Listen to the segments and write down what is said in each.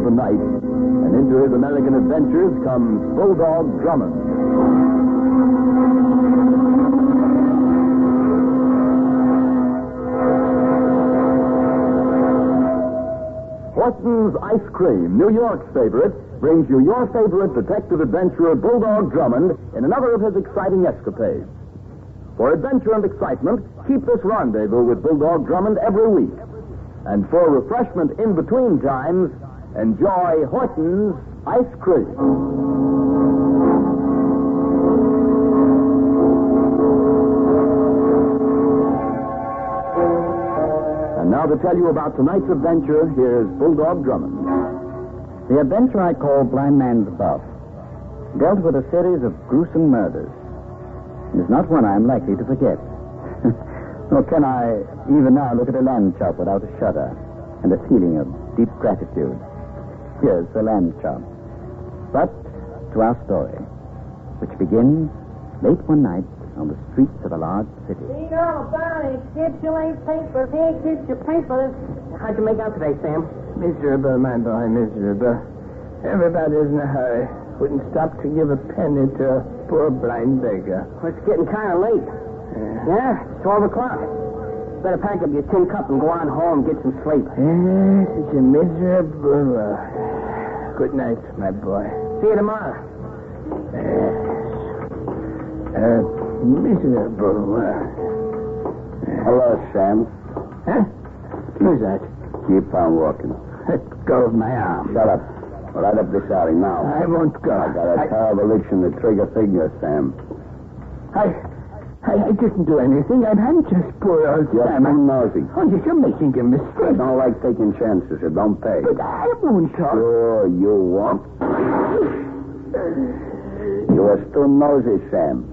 of the night, and into his American adventures comes Bulldog Drummond. Horton's Ice Cream, New York's favorite, brings you your favorite detective adventurer, Bulldog Drummond, in another of his exciting escapades. For adventure and excitement, keep this rendezvous with Bulldog Drummond every week. And for refreshment in between times, enjoy Horton's Ice Cream. And now to tell you about tonight's adventure, here's Bulldog Drummond. The adventure I call Blind Man's Bluff dealt with a series of gruesome murders. It's not one I'm likely to forget. Nor can I, even now, look at a lamb chop without a shudder and a feeling of deep gratitude. Here's the lamb chop. But to our story, which begins late one night on the streets of a large city. Read all about it. Capsulate papers. Here, get your papers. How'd you make out today, Sam? Miserable, my boy, miserable. Everybody's in a hurry. Wouldn't stop to give a penny to a poor blind beggar. Well, it's getting kind of late. Yeah, it's 12 o'clock. Better pack up your tin cup and go on home and get some sleep. Yes, it's a miserable. Good night, my boy. See you tomorrow. Miserable. Hello, Sam. Huh? Who's that? Keep on walking. Let go of my arm. Shut up. Right up this alley now. I won't go. I got a terrible itch in the trigger finger, Sam. I didn't do anything. I'm just poor old You're Sam. too nosy. Oh, you're making a I mistake. don't like taking chances. It don't pay. But I won't talk. Sure, you won't. You are still nosy, Sam.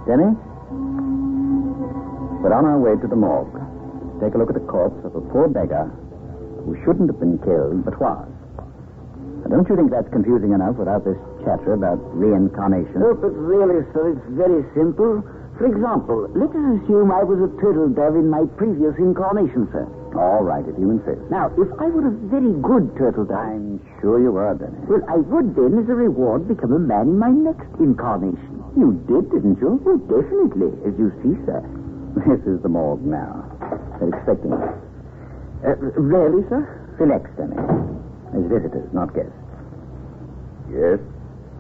Denny? We're on our way to the morgue. Take a look at the corpse of a poor beggar who shouldn't have been killed, but was. Now, don't you think that's confusing enough without this chatter about reincarnation? Oh, but really, sir, it's very simple. For example, let us assume I was a turtle dove in my previous incarnation, sir. All right, if you insist. Now, if I were a very good turtle dove... I'm sure you were, Denny. Well, I would then, as a reward, become a man in my next incarnation. You did, didn't you? Oh, definitely, as you see, sir. This is the morgue now. They're expecting us. Really, sir? Relax, Denny. As visitors, not guests. Yes?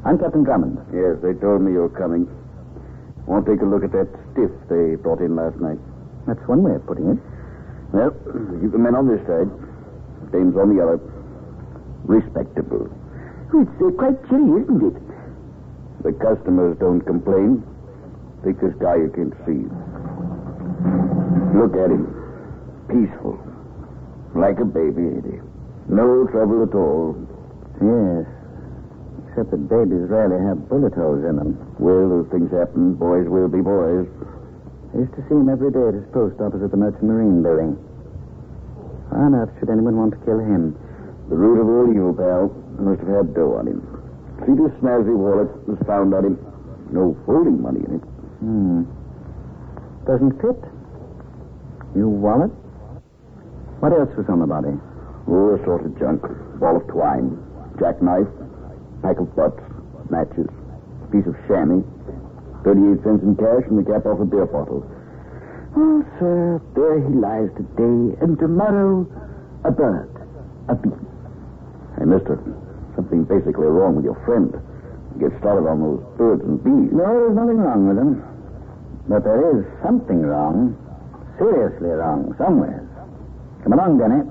I'm Captain Drummond. Yes, they told me you were coming. Want to take a look at that stiff they brought in last night? That's one way of putting it. Well, keep the men on this side. Dames on the other. Respectable. Oh, it's quite chilly, isn't it? The customers don't complain. Take this guy you can see. Look at him. Peaceful. Like a baby, ain't he? No trouble at all. Yes. Except that babies rarely have bullet holes in them. Well, those things happen. Boys will be boys. I used to see him every day at his post opposite the Merchant Marine building. Why on earth should anyone want to kill him? The root of all evil, pal. Must have had dough on him. See this snazzy wallet was found on him. No folding money in it. Doesn't fit. New wallet? What else was on the body? Oh, a sort of junk. Ball of twine. Jackknife. Pack of butts. Matches. Piece of chamois. 38 cents in cash and the cap off a beer bottle. Oh, sir, there he lies today, and tomorrow, a bird, a bee. Hey, mister, something basically wrong with your friend. You get started on those birds and bees. No, there's nothing wrong with him. But there is something wrong. Seriously wrong, somewhere. Come along, Denny.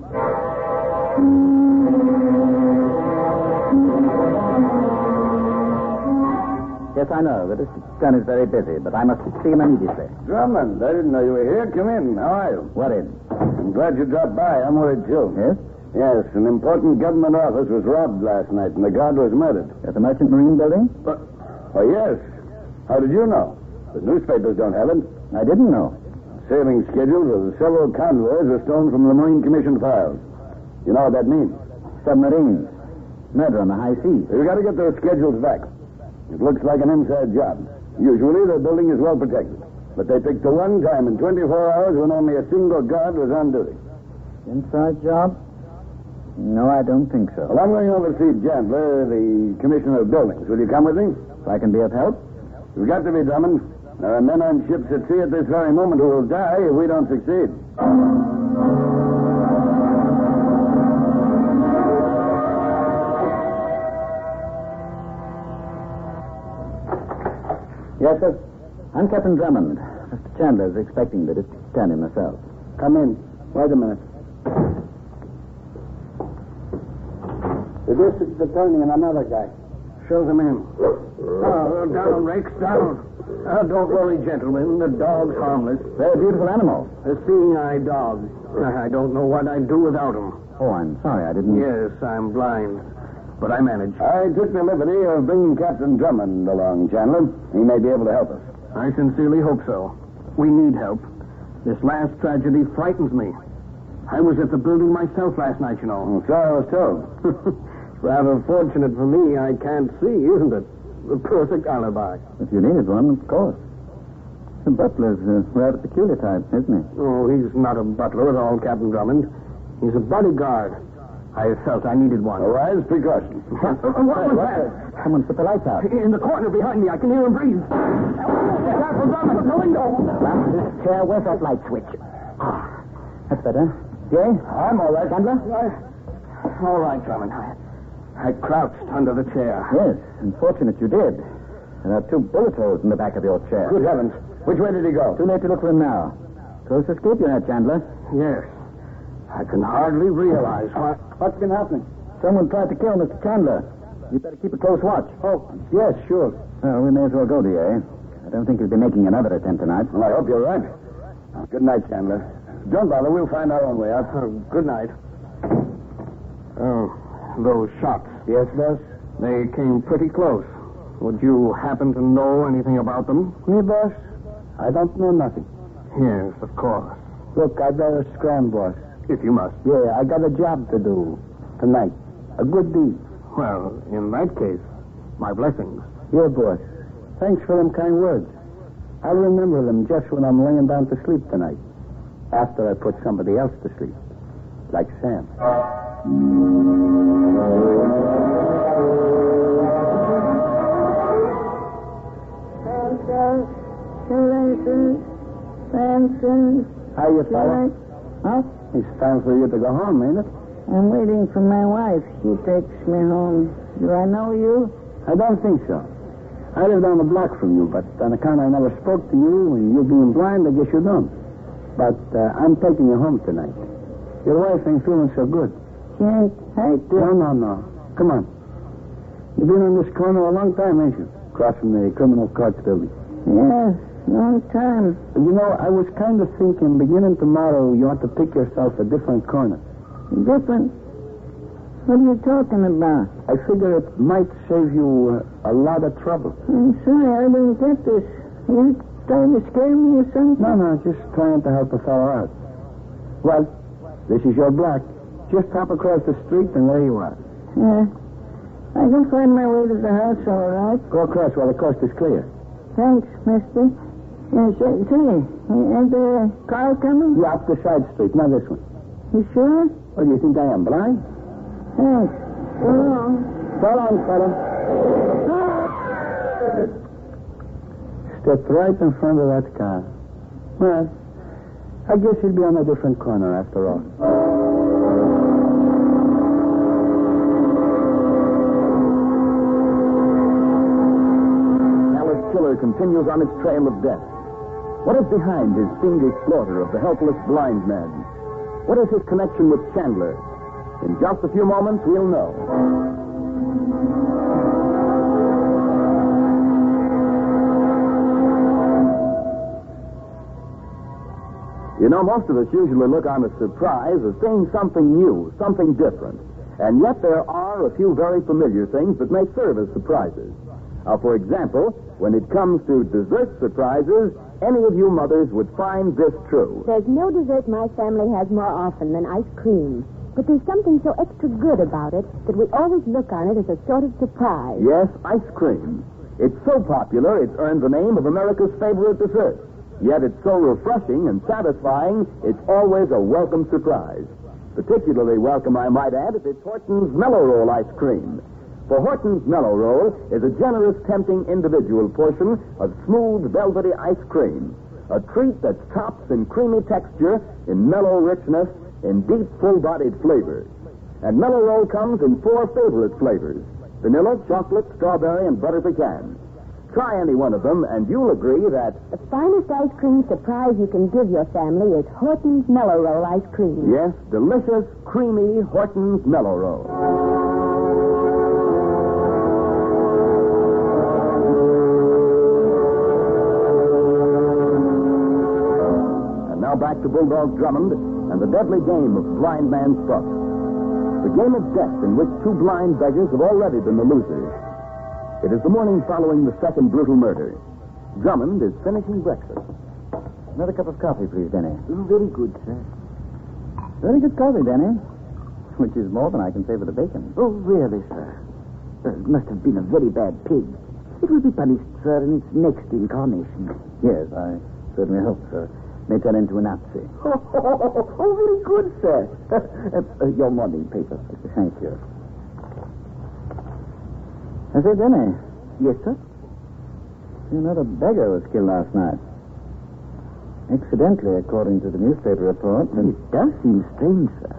Yes, I know. The district attorney is very busy, but I must see him immediately. Drummond, I didn't know you were here. Come in. How are you? What is? I'm glad you dropped by. I'm worried, too. Yes? Yes, an important government office was robbed last night, and the guard was murdered. At the Merchant Marine building? Oh, yes. How did you know? The newspapers don't have it. I didn't know. Sailing schedules of several convoys were stolen from the Marine Commission files. You know what that means? Submarines. Murder on the high seas. We've got to get those schedules back. It looks like an inside job. Usually, the building is well protected. But they picked the one time in 24 hours when only a single guard was on duty. Inside job? No, I don't think so. Well, I'm going over to see Chandler, the commissioner of buildings. Will you come with me? If I can be of help? You've got to be, Drummond. There are men on ships at sea at this very moment who will die if we don't succeed. Yes, sir. I'm Captain Drummond. Mr. Chandler's expecting me to stand him myself. Come in. Wait a minute. The district attorney and another guy. Show them in. Oh, down, Rex, down. Don't worry, gentlemen. The dog's harmless. They're beautiful animals. A seeing-eye dog. I don't know what I'd do without him. Oh, I'm sorry. I didn't... Yes, I'm blind. But I manage. I took the liberty of bringing Captain Drummond along, Chandler. He may be able to help us. I sincerely hope so. We need help. This last tragedy frightens me. I was at the building myself last night, you know. So I was told. Rather fortunate for me, I can't see, isn't it? The perfect alibi. If you needed one, of course. The butler's a rather peculiar type, isn't he? Oh, he's not a butler at all, Captain Drummond. He's a bodyguard. I felt I needed one. A wise precaution. What was that? Someone put the lights out. In the corner behind me, I can hear him breathe. Captain Drummond, the window. Well, this chair, where's that light switch? Ah, that's better. Jay? I'm all right. Chandler? All right, Drummond. I crouched under the chair. Yes, unfortunate you did. There are 2 bullet holes in the back of your chair. Good heavens. Which way did he go? Too late to look for him now. Close escape you had, Chandler. Yes. I can hardly realize what... What's been happening? Someone tried to kill Mr. Chandler. You better keep a close watch. Oh, yes, sure. Well, we may as well go, DA. I don't think he'll be making another attempt tonight. Well, I hope you're right. Good night, Chandler. Don't bother. We'll find our own way out. Good night. Oh, those shots. Yes, boss? They came pretty close. Would you happen to know anything about them? Me, boss? I don't know nothing. Yes, of course. Look, I better scram, boss. If you must. Yeah, I got a job to do tonight. A good deed. Well, in that case, my blessings. Yeah, boss. Thanks for them kind words. I'll remember them just when I'm laying down to sleep tonight. After I put somebody else to sleep. Like Sam. How you, fella? Huh? It's time for you to go home, ain't it? I'm waiting for my wife. She takes me home. Do I know you? I don't think so. I live down the block from you, but on account I never spoke to you and you being blind, I guess you don't. But I'm taking you home tonight. Your wife ain't feeling so good. She ain't hurt you? No. Come on. You've been on this corner a long time, ain't you? Across from the criminal courts building. Yes, long time. You know, I was kind of thinking beginning tomorrow you ought to pick yourself a different corner. Different? What are you talking about? I figure it might save you a lot of trouble. I'm sorry, I don't get this. You trying to scare me or something? No, just trying to help a fellow out. Well, this is your block. Just hop across the street and there you are. Yeah. I can find my way to the house, all right. Go across while the coast is clear. Thanks, mister. Say, ain't there a car coming? Yeah, up the side street, not this one. You sure? What, do you think I am, blind? Thanks. So long. So long, fella. Stepped right in front of that car. Well, I guess he'll be on a different corner after all. Alice Killer continues on its trail of death. What is behind his fiendish slaughter of the helpless blind man? What is his connection with Chandler? In just a few moments, we'll know. You know, most of us usually look on a surprise as seeing something new, something different. And yet there are a few very familiar things that may serve as surprises. For example, when it comes to dessert surprises, any of you mothers would find this true. There's no dessert my family has more often than ice cream. But there's something so extra good about it that we always look on it as a sort of surprise. Yes, ice cream. It's so popular, it's earned the name of America's favorite dessert. Yet it's so refreshing and satisfying, it's always a welcome surprise. Particularly welcome, I might add, if it's Horton's Mellow Roll ice cream. For Horton's Mellow Roll is a generous, tempting individual portion of smooth, velvety ice cream. A treat that's tops in creamy texture, in mellow richness, in deep, full-bodied flavor. And Mellow Roll comes in 4 favorite flavors: vanilla, chocolate, strawberry, and butter pecan. Try any one of them, and you'll agree that The finest ice cream surprise you can give your family is Horton's Mellow Roll ice cream. yes, delicious, creamy Horton's Mellow Roll. And now back to Bulldog Drummond and the deadly game of blind man's buff. The game of death in which 2 blind beggars have already been the losers. It is the morning following the second brutal murder. Drummond is finishing breakfast. Another cup of coffee, please, Denny. Very good, sir. Very good coffee, Denny. Which is more than I can say for the bacon. Oh, really, sir? It must have been a very bad pig. It will be punished, sir, in its next incarnation. Yes, I certainly hope so. May turn into a Nazi. Oh, very good, sir. Your morning paper. Thank you. I say, Denny, Yes, sir? another beggar was killed last night. Accidentally, according to the newspaper report. It does seem strange, sir.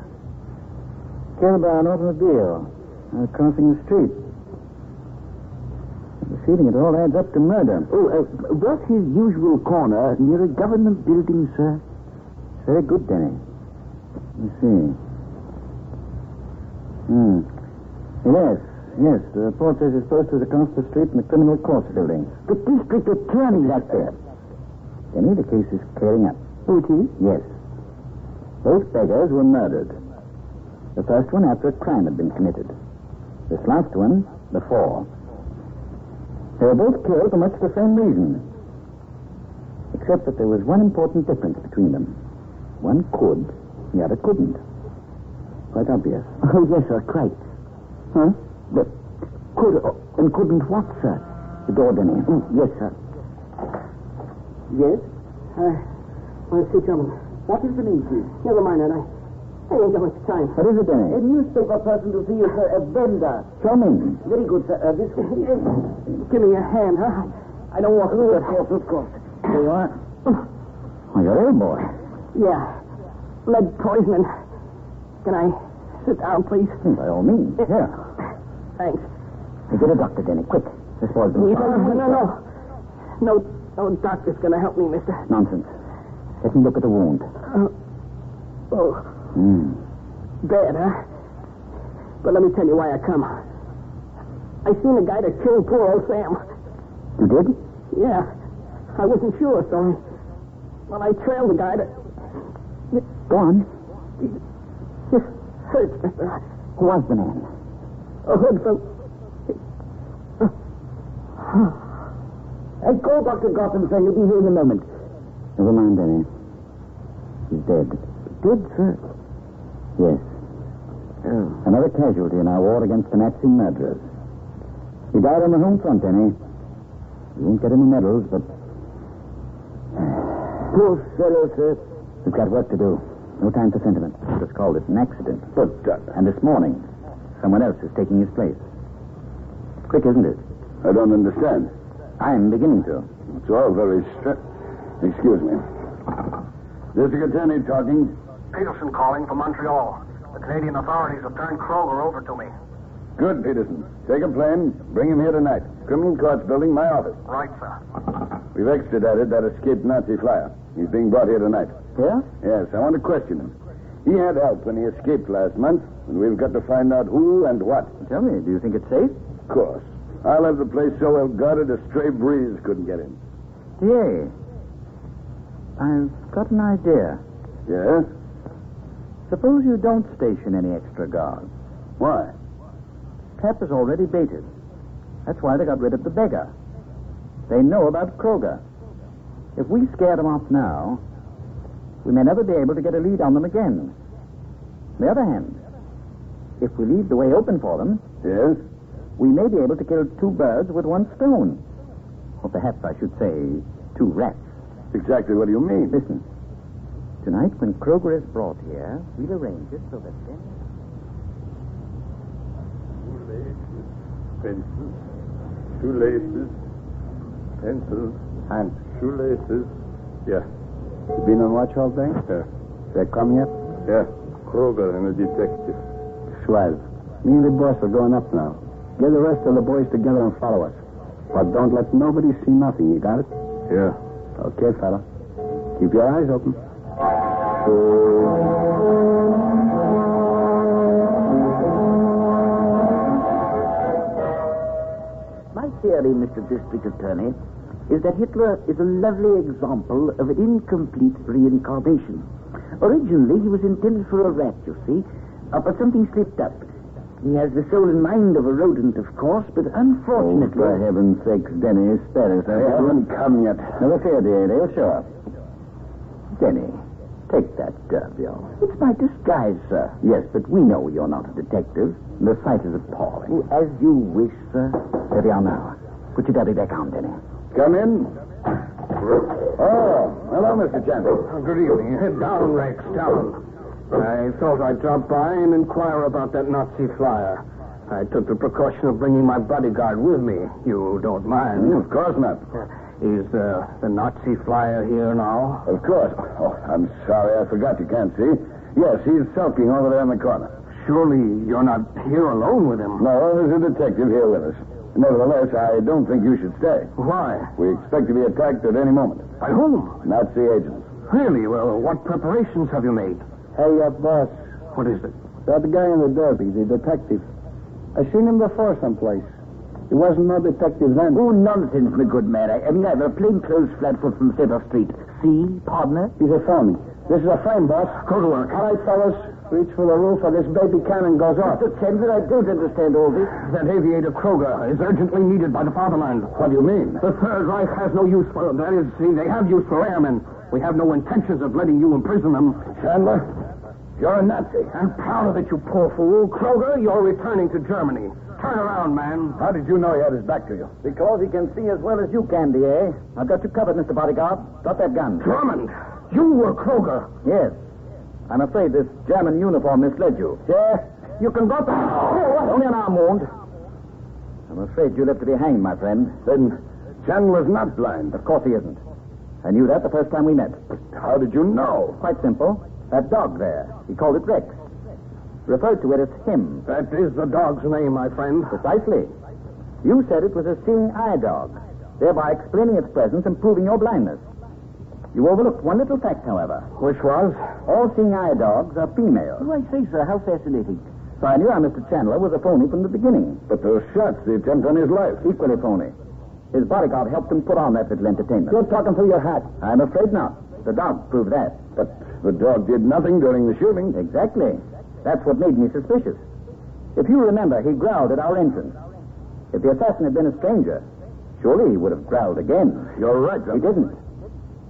Killed by an automobile crossing the street. I have a feeling it all adds up to murder. Oh, was his usual corner near a government building, sir? Very good, Denny. Let me see. Yes. The report says his post was across the street in the criminal courts building. The district attorney, Right there. Denny, the case is clearing up. Oh, it is? Yes. Both beggars were murdered. The first one after a crime had been committed. This last one before. They were both killed for much the same reason. Except that there was one important difference between them. One could, the other couldn't. Quite obvious. Oh, yes, sir, quite. Huh? But could and couldn't what, sir? The door, Denny. Yes, sir. Yes? Want to see Drummond. What is the name, please? Never mind that. I ain't got much time. What is it, Denny? A newspaper person to see you, sir. A vendor. Show me. Very good, sir. This way. Give me your hand, huh? I don't walk through it. Of course. There you are. Oh, you're ill, boy. Yeah. Lead poisoning. Can I sit down, please? By all means. Here. Thanks. Hey, get a doctor, Denny. Quick. This boy's been No doctor's gonna help me, mister. Nonsense. Let me look at the wound. Oh, bad, huh? But let me tell you why I come. I seen the guy that killed poor old Sam. You did? Yeah. I wasn't sure, so I trailed the guy that... Go on. This hurts, mister. Who was the man? A hoodlum. I call Dr. Gotham, sir. You'll be here in a moment. Never mind, Denny. He's dead. Dead, sir? Yes. Oh. Another casualty in our war against the Nazi murderers. He died on the home front, Denny. You won't get any medals, but... Poor fellow, sir. We've got work to do. No time for sentiment. Just called it an accident. But, And this morning, someone else is taking his place. Quick, isn't it? I don't understand. I'm beginning to. It's all very Excuse me. District Attorney talking. Peterson calling from Montreal. The Canadian authorities have turned Kroger over to me. Good, Peterson. Take a plane. Bring him here tonight. Criminal Courts Building, my office. Right, sir. We've extradited that escaped Nazi flyer. He's being brought here tonight. Yeah? Yes, I want to question him. He had help when he escaped last month, and we've got to find out who and what. Tell me, do you think it's safe? Of course. I'll have the place so well guarded a stray breeze couldn't get in. Yeah. I've got an idea. Yes? Suppose you don't station any extra guards. Why? Trap is already baited. That's why they got rid of the beggar. They know about Kroger. If we scare them off now, we may never be able to get a lead on them again. On the other hand, if we leave the way open for them, Yes? we may be able to kill 2 birds with 1 stone. Or perhaps I should say 2 rats. Exactly what do you mean? Listen. Tonight, when Kroger is brought here, we'll arrange it so that then... Pencils, shoelaces, pencils, and shoelaces. Yeah. You been on watch all day? Yeah. They come yet? Yeah. Kroger and a detective. Swell. Me and the boss are going up now. Get the rest of the boys together and follow us. But don't let nobody see nothing. You got it? Yeah. Okay, fella. Keep your eyes open. My theory, Mr. District Attorney, is that Hitler is a lovely example of an incomplete reincarnation. Originally, he was intended for a rat, you see, but something slipped up. He has the soul and mind of a rodent, of course, but unfortunately... For heaven's sakes, Denny, spare us. They haven't come yet. Never fear, dear. They'll show up. Denny, take that gun, Bill. It's my disguise, sir. Yes, but we know you're not a detective. The sight is appalling. Oh, as you wish, sir. There we are now. Put your daddy back on, Denny. Come in. Oh, hello, Mr. Chandler. Good evening. Down, Rex, down. I thought I'd drop by and inquire about that Nazi flyer. I took the precaution of bringing my bodyguard with me. You don't mind? Of course not. Is the Nazi flyer here now? Of course. Oh, I'm sorry. I forgot you can't see. Yes, he's sulking over there in the corner. Surely you're not here alone with him. No, there's a detective here with us. Nevertheless, I don't think you should stay. Why? We expect to be attacked at any moment. By whom? Nazi agents. Really? Well, what preparations have you made? Hey, boss. What is it? That guy in the derby, the detective. I seen him before someplace. He wasn't no detective then. Oh, nonsense, my good man. I mean, I'm a plainclothes flatfoot from Center Street. See, partner? He's a phony. This is a frame, boss. Go to work. All right, fellas. Reach for the roof or this baby cannon goes off. Mr. Chandler, I don't understand all this. That aviator Kroger is urgently needed by the fatherland. What do you mean? The Third Reich has no use for them. That is, see, they have use for airmen. We have no intentions of letting you imprison them. Chandler, you're a Nazi. I'm proud of it, you poor fool. Kroger, you're returning to Germany. Turn around, man. How did you know he had his back to you? Because he can see as well as you can, D.A. I've got you covered, Mr. Bodyguard. Drop that gun. Drummond, you were Kroger. Yes. I'm afraid this German uniform misled you. Yeah? You can go back. Only an arm wound. I'm afraid you'll have to be hanged, my friend. Then Chandler's not blind. Of course he isn't. I knew that the first time we met. How did you know? Quite simple. That dog there. He called it Rex. Referred to it as him. That is the dog's name, my friend. Precisely. You said it was a seeing eye dog, thereby explaining its presence and proving your blindness. You overlooked one little fact, however. Which was? All seeing eye dogs are female. Oh, I say, sir, how fascinating. So I knew our Mr. Chandler was a phony from the beginning. But those shots, the attempt on his life. Equally phony. His bodyguard helped him put on that little entertainment. You're talking through your hat. I'm afraid not. The dog proved that. But the dog did nothing during the shooting. Exactly. That's what made me suspicious. If you remember, he growled at our entrance. If the assassin had been a stranger, surely he would have growled again. You're right, He didn't.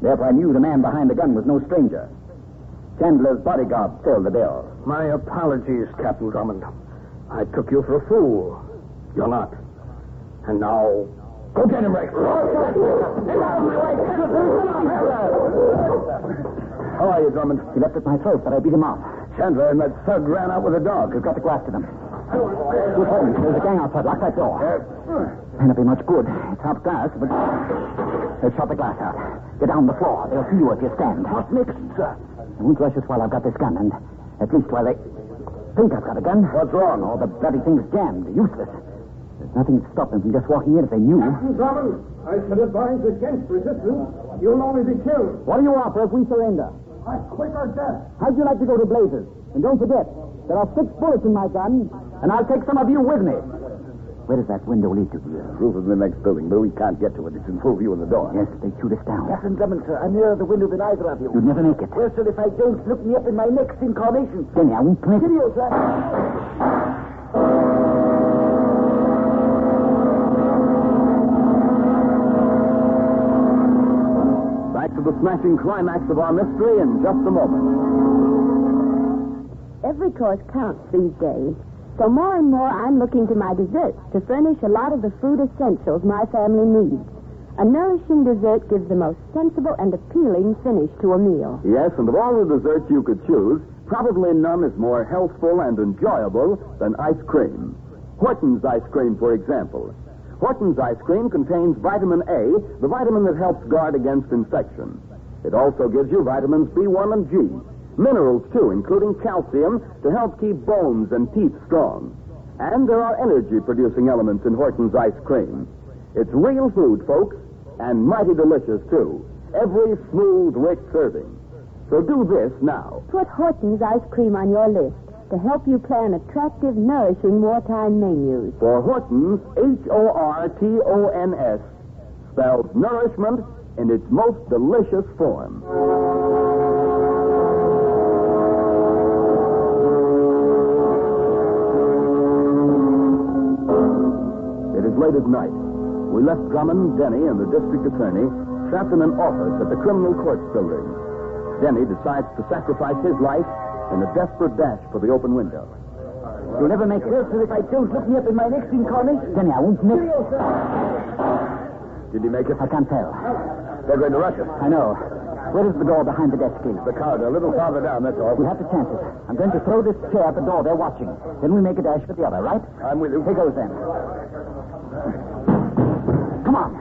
Therefore, I knew the man behind the gun was no stranger. Chandler's bodyguard filled the bill. My apologies, Captain Drummond. I took you for a fool. You're not. And now, go get him, Rex. How are you, Drummond? He left at my throat, but I beat him off. Chandler and that thug ran out with a dog. We've got to go after them. Look, Holmes, there's a gang outside. Lock that door. May not be much good. It's half glass, but they've shot the glass out. Get down the floor. They'll see you if you stand. What next, sir? They won't rush us while I've got this gun, and at least while they think I've got a gun. What's wrong? Oh, the bloody thing's jammed. Useless. There's nothing to stop them from just walking in if they knew. Captain Drummond, I should advise against resistance. You'll only be killed. What do you offer if we surrender? A quicker death. How'd you like to go to blazes? And don't forget, there are 6 bullets in my gun, and I'll take some of you with me. Where does that window lead to, dear? Roof of the next building, but we can't get to it. It's in full view of the door. Yes, they shoot us down. Captain Drummond, sir, I'm nearer the window than either of you. You'd never make it. Well, sir, if I don't, look me up in my next incarnation. Denny, I won't permit it. Cheerio, sir. Back to the smashing climax of our mystery in just a moment. Every course counts these days. So more and more, I'm looking to my desserts to furnish a lot of the food essentials my family needs. A nourishing dessert gives the most sensible and appealing finish to a meal. Yes, and of all the desserts you could choose, probably none is more healthful and enjoyable than ice cream. Horton's ice cream, for example. Horton's ice cream contains vitamin A, the vitamin that helps guard against infection. It also gives you vitamins B1 and G. Minerals, too, including calcium, to help keep bones and teeth strong. And there are energy-producing elements in Horton's ice cream. It's real food, folks, and mighty delicious, too. Every smooth, rich serving. So do this now. Put Horton's ice cream on your list to help you plan attractive, nourishing wartime menus. For Horton's, Hortons, spells nourishment in its most delicious form. It is late at night. We left Drummond, Denny, and the district attorney trapped in an office at the criminal courts building. Denny decides to sacrifice his life in a desperate dash for the open window. You'll never make it, sir, if I don't look me up in my next incarnation. Denny, I won't miss. Did he make it? I can't tell. They're going to rush us. I know. Where is the door behind the desk, please? The corridor, a little farther down, that's all. We have to chance it. I'm going to throw this chair at the door. They're watching. Then we make a dash for the other, right? I'm with you. Here goes, then. Come on.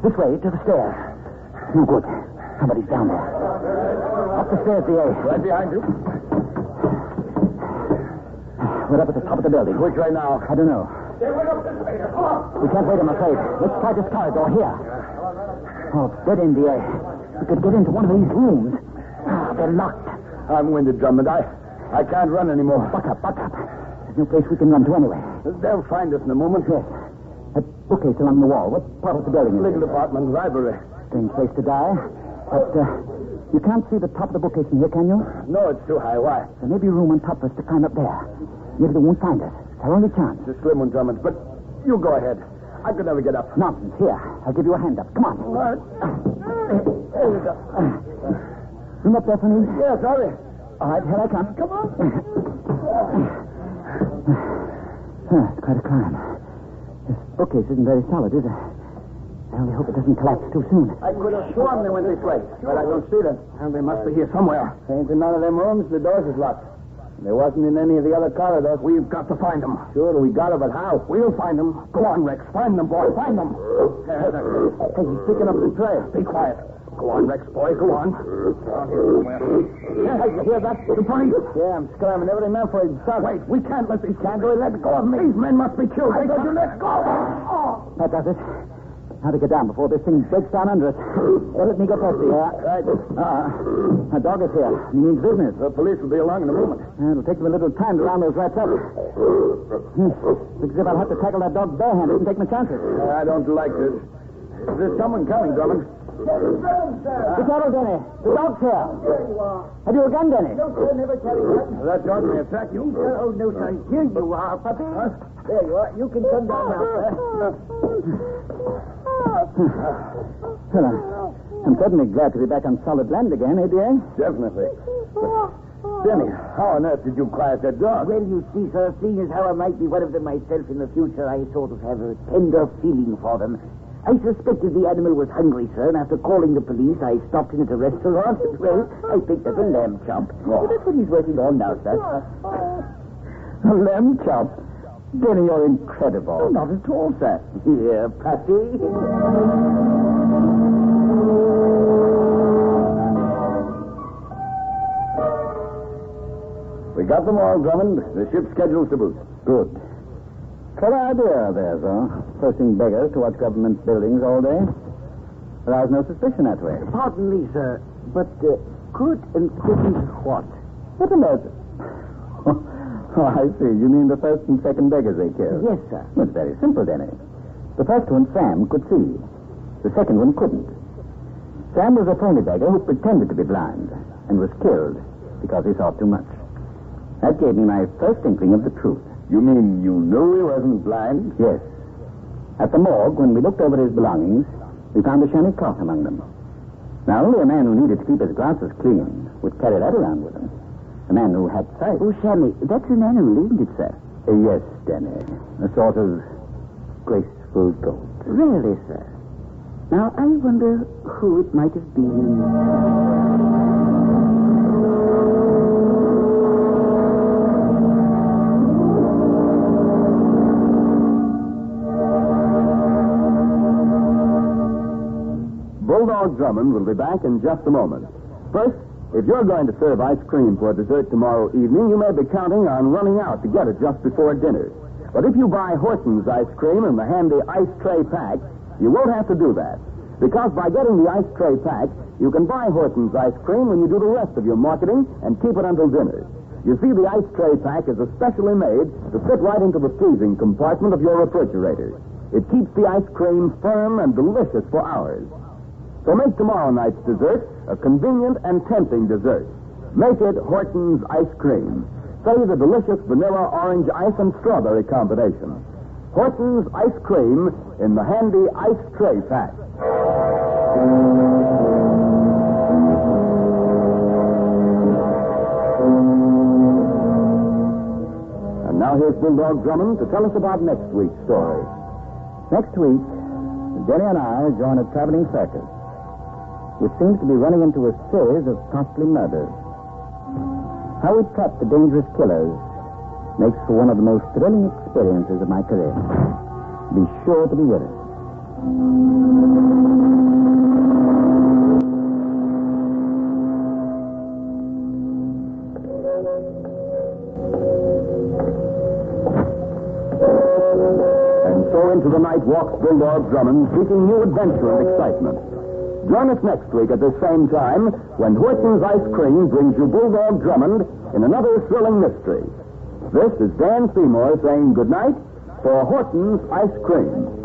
This way, to the stairs. No good. Somebody's down there. Up the stairs, DA. Right behind you. We're up at the top of the building. Which way now? I don't know. We can't wait, I'm afraid. Let's try this corridor here. Oh, it's dead end, DA. We could get into one of these rooms. They're locked. I'm winded, Drummond. I can't run anymore. Buck up. There's no place we can run to anyway. They'll find us in a moment. Yes. That bookcase along the wall. What part of the building is it? Legal department, library. Strange place to die. But you can't see the top of the bookcase from here, can you? No, it's too high. Why? There may be room on top for us to climb up there. Maybe they won't find us. It's our only chance. It's a slim one, Drummond, but you go ahead. I could never get up. Nonsense. Here, I'll give you a hand up. Come on. What? There you go. Room up there for me? Yeah, sorry. All right, here I come. Come on. It's quite a climb. This bookcase isn't very solid, is it? I only hope it doesn't collapse too soon. I could have sworn they went this way, but I don't see them. And they must be here somewhere. Ain't in none of them rooms. The doors is locked. There wasn't in any of the other corridors. We've got to find them. Sure, we got it, but how? We'll find them. Go on, Rex. Find them, boy. Find them. Hey, he's picking up the trail. Be quiet. Go on, Rex, boy. Go on. Down here somewhere. Hey, you hear that? The police. Yeah, I'm screaming every man for his son. Wait, we can't let these Can't do it. Let go of me. These men must be killed. I told you, let go. Oh. That does it. How to get down before this thing breaks down under us. Let me get past the Right. Our dog is here. He means business. The police will be along in a moment. It'll take them a little time to round those rats up. Looks as if I'll have to tackle that dog barehanded and take my chances. I don't like this. There's someone coming, Drummond. Be careful, Denny. The dog's here. Here you are. Have you a gun, Denny? No, sir, never carry that. That dog may attack you. Oh, no, sir. Here you are, puppy. There you are. You can come down now, sir. Well, I'm certainly glad to be back on solid land again, eh, dear? Definitely. Denny, how on earth did you quiet that dog? Well, you see, sir, seeing as how I might be one of them myself in the future, I sort of have a tender feeling for them. I suspected the animal was hungry, sir, and after calling the police, I stopped in at a restaurant. Well, I picked up a lamb chop. Oh. That's what he's working on now, sir. A lamb chop? Denny, you're incredible. Not at all, sir. Here, puppy. We got them all, Drummond. The ship's scheduled to boot. Good. Clever idea there, sir. Posting beggars to watch government buildings all day. Arouse no suspicion that way. Pardon me, sir, but could and couldn't what? What about it? Oh, I see. You mean the first and second beggars they killed? Yes, sir. Well, it's very simple, Denny. The first one, Sam, could see. The second one couldn't. Sam was a phony beggar who pretended to be blind and was killed because he saw too much. That gave me my first inkling of the truth. You mean you knew he wasn't blind? Yes. At the morgue, when we looked over his belongings, we found a chamois cloth among them. Now, only a man who needed to keep his glasses clean would carry that around with him. A man who had sight. Oh, chamois. That's an animal, isn't it, sir? Yes, Denny. A sort of graceful goat. Really, sir? Now, I wonder who it might have been. Bulldog Drummond will be back in just a moment. First, if you're going to serve ice cream for dessert tomorrow evening, you may be counting on running out to get it just before dinner. But if you buy Horton's ice cream in the handy ice tray pack, you won't have to do that. Because by getting the ice tray pack, you can buy Horton's ice cream when you do the rest of your marketing and keep it until dinner. You see, the ice tray pack is especially made to fit right into the freezing compartment of your refrigerator. It keeps the ice cream firm and delicious for hours. So make tomorrow night's dessert a convenient and tempting dessert. Make it Horton's ice cream. Say the delicious vanilla, orange ice, and strawberry combination. Horton's ice cream in the handy ice tray pack. And now here's Bulldog Drummond to tell us about next week's story. Next week, Jenny and I join a traveling circus, which seems to be running into a series of costly murders. How we trap the dangerous killers makes for one of the most thrilling experiences of my career. Be sure to be with us. And so into the night walks Bulldog Drummond, seeking new adventure and excitement. Join us next week at this same time when Horton's Ice Cream brings you Bulldog Drummond in another thrilling mystery. This is Dan Seymour saying goodnight for Horton's Ice Cream.